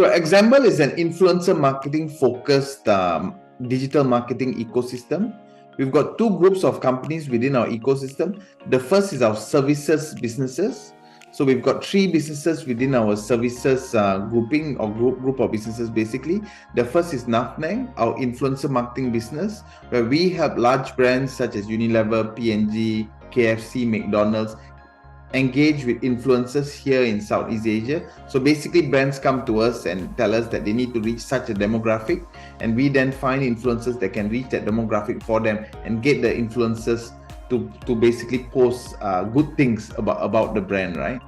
So Xamble is an influencer marketing focused digital marketing ecosystem. We've got two groups of companies within our ecosystem. The first is our services businesses. So we've got three businesses within our services grouping or group of businesses basically. The first is Nafneng, our influencer marketing business, where we help large brands such as Unilever, P&G, KFC, McDonald's engage with influencers here in Southeast Asia. So basically brands come to us and tell us that they need to reach such a demographic, and we then find influencers that can reach that demographic for them and get the influencers to basically post good things about the brand, right?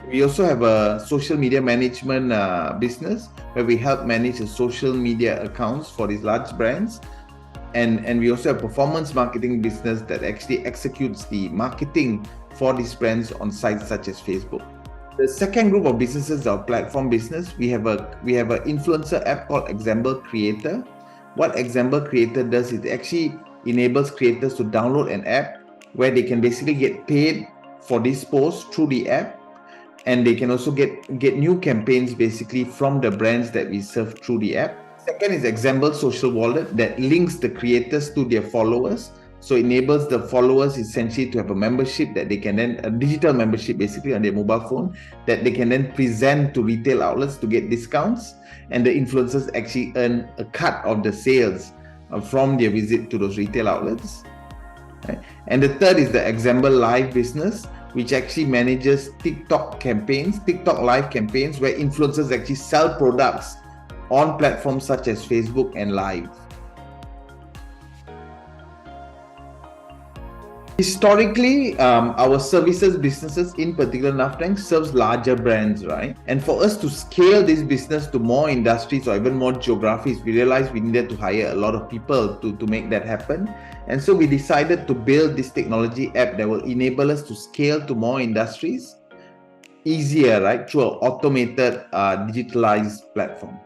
We also have a social media management business where we help manage the social media accounts for these large brands. And we also have performance marketing business that actually executes the marketing for these brands on sites such as Facebook. The second group of businesses is our platform business. We have an influencer app called Xamble Creator. What Xamble Creator does is it actually enables creators to download an app where they can basically get paid for these posts through the app, and they can also get new campaigns basically from the brands that we serve through the app. Second is Xamble Social Wallet that links the creators to their followers. So it enables the followers essentially to have a membership that they can then, a digital membership basically on their mobile phone, that they can then present to retail outlets to get discounts, and the influencers actually earn a cut of the sales from their visit to those retail outlets. Right? And the third is the Xamble Live business, which actually manages TikTok live campaigns where influencers actually sell products on platforms such as Facebook and Live. Historically, our services businesses, in particular Naftank, serves larger brands, right? And for us to scale this business to more industries or even more geographies, we realized we needed to hire a lot of people to make that happen. And so we decided to build this technology app that will enable us to scale to more industries easier, right? Through an automated, digitalized platform.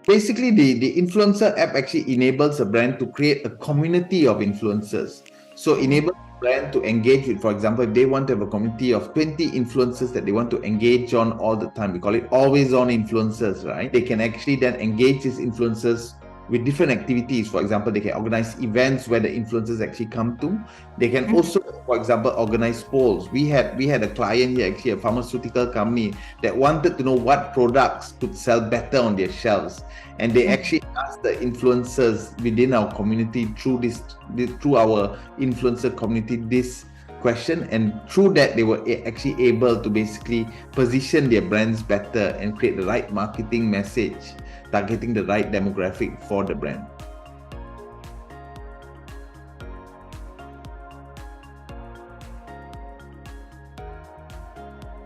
Basically, the influencer app actually enables a brand to create a community of influencers. So enable a brand to engage with, for example, if they want to have a community of 20 influencers that they want to engage on all the time, we call it always on influencers, right? They can actually then engage these influencers with different activities. For example, they can organize events where the influencers actually come to. They can also, for example, organize polls. We had a client here, actually a pharmaceutical company, that wanted to know what products could sell better on their shelves, and they actually asked the influencers within our community through our influencer community this question, and through that they were actually able to basically position their brands better and create the right marketing message targeting the right demographic for the brand.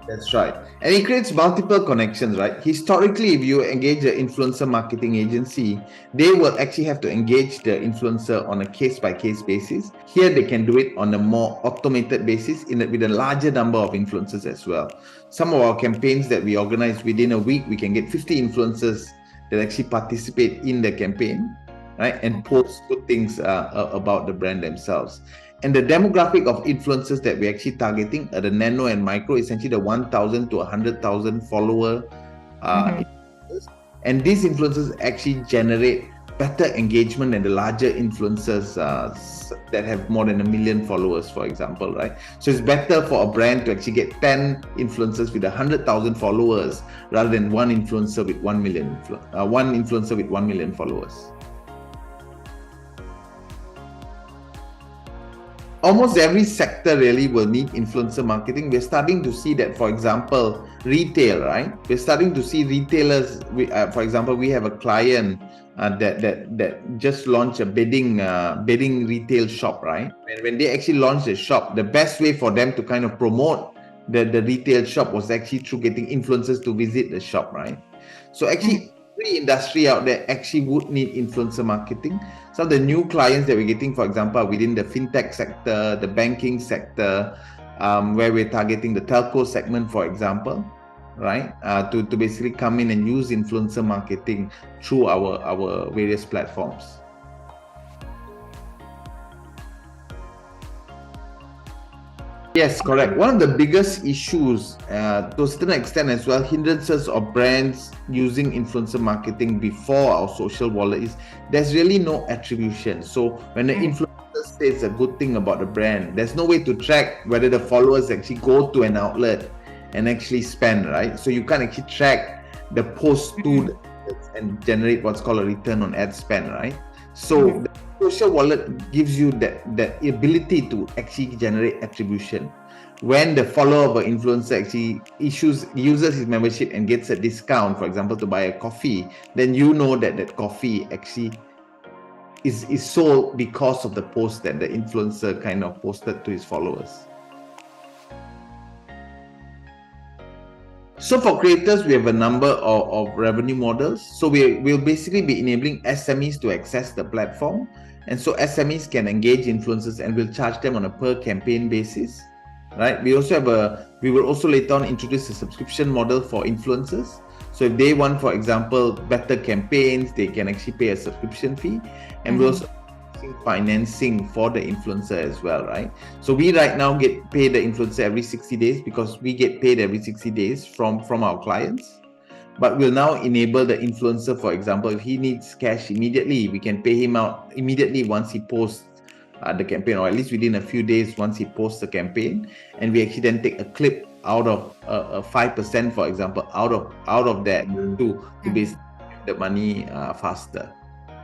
That's right. And it creates multiple connections, right? Historically, if you engage an influencer marketing agency, they will actually have to engage the influencer on a case-by-case basis. Here, they can do it on a more automated basis with a larger number of influencers as well. Some of our campaigns that we organize within a week, we can get 50 influencers that actually participate in the campaign, right? And post good things about the brand themselves. And the demographic of influencers that we're actually targeting are the nano and micro, essentially the 1,000 to 100,000 follower influencers. And these influencers actually generate better engagement than the larger influencers that have more than 1 million followers, for example, right? So it's better for a brand to actually get 10 influencers with 100,000 followers rather than one influencer with 1 million followers. Almost every sector really will need influencer marketing. We're starting to see that, for example, retail, right? We're starting to see retailers. For example, we have a client that just launched a bedding retail shop, right? And when they actually launched the shop, the best way for them to kind of promote the retail shop was actually through getting influencers to visit the shop, right? So actually, every industry out there actually would need influencer marketing. Some of the new clients that we're getting, for example, within the fintech sector, the banking sector, where we're targeting the telco segment, for example, right? To basically come in and use influencer marketing through our various platforms. Yes, correct. One of the biggest issues, to a certain extent as well, hindrances of brands using influencer marketing before our social wallet is there's really no attribution. So when the influencer says a good thing about the brand, there's no way to track whether the followers actually go to an outlet and actually spend, right? So you can't actually track the post to the outlets and generate what's called a return on ad spend, right? So the social wallet gives you that ability to actually generate attribution. When the follower of an influencer actually uses his membership and gets a discount, for example, to buy a coffee, then you know that that coffee actually is sold because of the post that the influencer kind of posted to his followers. So for creators, we have a number of revenue models. So we'll basically be enabling SMEs to access the platform. And so SMEs can engage influencers and we'll charge them on a per campaign basis, right? We will also later on introduce a subscription model for influencers. So if they want, for example, better campaigns, they can actually pay a subscription fee. And we'll also financing for the influencer as well, right? So we right now get paid the influencer every 60 days because we get paid every 60 days from our clients. But we'll now enable the influencer, for example, if he needs cash immediately, we can pay him out immediately once he posts the campaign, or at least within a few days once he posts the campaign. And we actually then take a clip out of 5%, for example, out of that to basically get the money faster.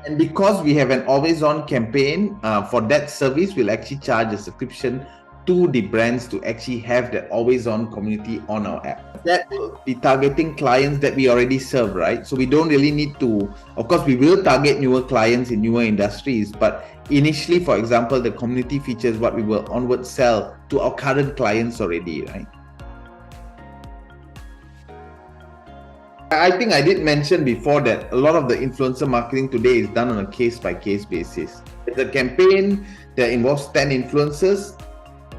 And because we have an always-on campaign for that service, we'll actually charge a subscription to the brands to actually have that always-on community on our app. That will be targeting clients that we already serve, right? So we don't really need to, of course, we will target newer clients in newer industries, but initially, for example, the community features what we will onward sell to our current clients already, right? I think I did mention before that a lot of the influencer marketing today is done on a case-by-case basis. It's a campaign that involves 10 influencers.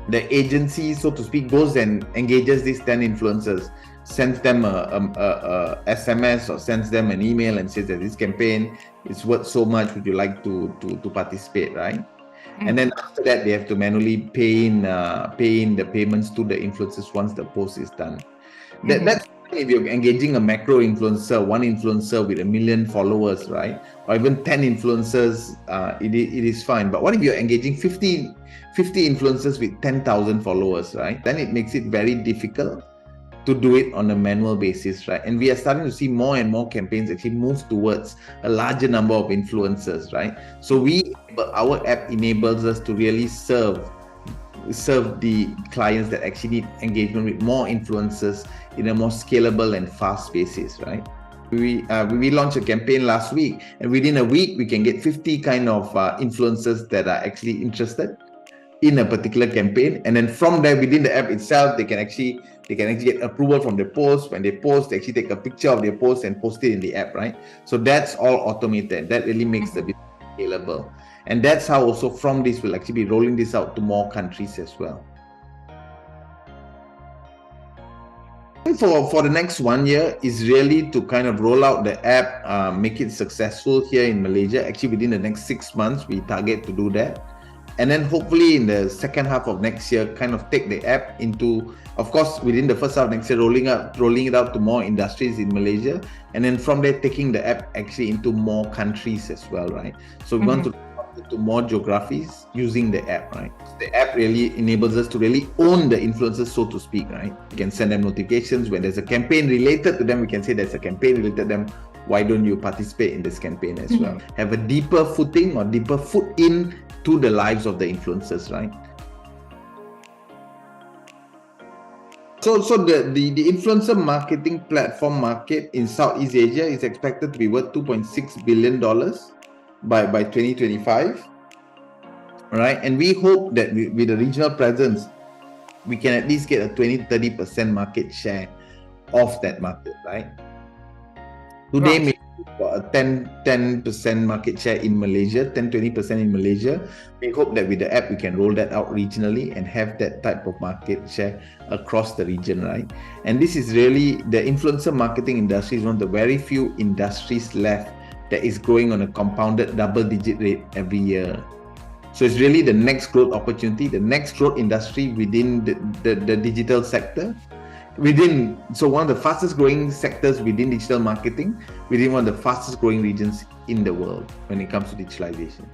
The agency, so to speak, goes and engages these 10 influencers, sends them a SMS or sends them an email and says that this campaign is worth so much, would you like to participate, right? And then after that, they have to manually pay in the payments to the influencers once the post is done. That's if you're engaging a macro influencer, one influencer with 1 million followers, right? Or even 10 influencers, it is fine. But what if you're engaging 50 influencers with 10,000 followers, right? Then it makes it very difficult to do it on a manual basis, right? And we are starting to see more and more campaigns actually move towards a larger number of influencers, right? So our app enables us to really serve the clients that actually need engagement with more influencers in a more scalable and fast basis, right? We launched a campaign last week, and within a week we can get 50 kind of influencers that are actually interested in a particular campaign, and then from there within the app itself they can actually get approval from the post. When they post, they actually take a picture of their post and post it in the app, right? So that's all automated. That really makes the business scalable. And that's how also from this we'll actually be rolling this out to more countries as well. For the next 1 year is really to kind of roll out the app, make it successful here in Malaysia. Actually, within the next 6 months, we target to do that. And then hopefully in the second half of next year, kind of take the app into, of course, within the first half of next year, rolling it out to more industries in Malaysia. And then from there, taking the app actually into more countries as well, right? So we want to to more geographies using the app, right? The app really enables us to really own the influencers, so to speak, right? We can send them notifications when there's a campaign related to them. We can say there's a campaign related to them. Why don't you participate in this campaign as well? Have a deeper footing or deeper foot in to the lives of the influencers, right? So the influencer marketing platform market in Southeast Asia is expected to be worth $2.6 billion by 2025, right? And we hope that with a regional presence, we can at least get a 20-30% market share of that market, right? Today, maybe a 10% market share in Malaysia, 10-20% in Malaysia. We hope that with the app, we can roll that out regionally and have that type of market share across the region, right? And this is really, the influencer marketing industry is one of the very few industries left that is growing on a compounded double-digit rate every year. So it's really the next growth opportunity, the next growth industry within the digital sector. So one of the fastest growing sectors within digital marketing, within one of the fastest growing regions in the world when it comes to digitalization.